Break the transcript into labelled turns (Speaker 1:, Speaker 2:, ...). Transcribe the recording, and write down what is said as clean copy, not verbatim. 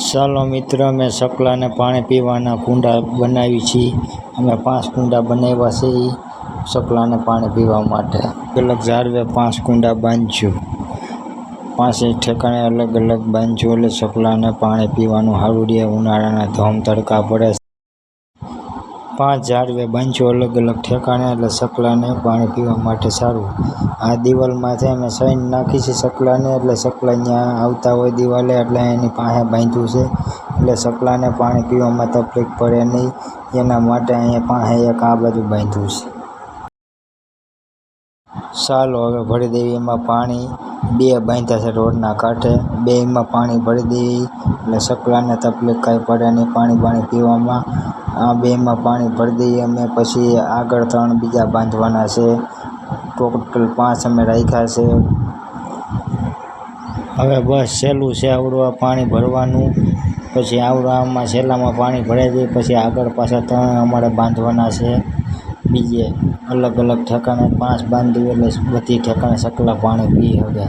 Speaker 1: ચાલો મિત્ર, અમે સકલાને પાણી પીવાના કુંડા બનાવી છીએ. અમે 5 કુંડા બનાવ્યા છે સકલાને પાણી પીવા માટે. અલગ ઝાડવે 5 કુંડા બાંધ્યું, 5 ઠેકાણે અલગ અલગ બાંધ્યું એટલે સકલાને પાણી પીવાનું સારું રહે. ઉનાળાના ધોમ તડકા પડે, 5 ઝાડવે બાંધ્યું અલગ અલગ ઠેકાણે એટલે સકલાને પાણી પીવા માટે સારું. આ દિવાલમાંથી અમે સૈન નાખી છે સકલાને, એટલે સકલા ત્યાં આવતા હોય દિવાલે એટલે એની પાસે બાંધ્યું છે એટલે સકલાને પાણી પીવામાં તકલીફ પડે નહીં. એના માટે અહીંયા પાસે એક આ બાજુ બાંધ્યું છે. ચાલો હવે ભરી દેવી એમાં પાણી. 2 બાંધ્યા છે રોડના કાંઠે, 2માં પાણી ભરી દેવી એટલે સકલાને તકલીફ કાંઈ પડે નહીં પાણી પીવામાં. આ 2માં પાણી ભરી દઈએ અમે. પછી આગળ 3 બીજા બાંધવાના છે. ટોટલ 5 અમે રાખ્યા છે. હવે બસ સહેલું છે આવડું આ પાણી ભરવાનું. પછી આવડામાં સહેલામાં પાણી ભરાઈ જાય પછી આગળ પાછા 3 અમારે બાંધવાના છે. બીજે અલગ અલગ ઠેકાણે 5 બાંધ્યું એટલે બધી ઠેકાણે સકલા પાણી પી શકે.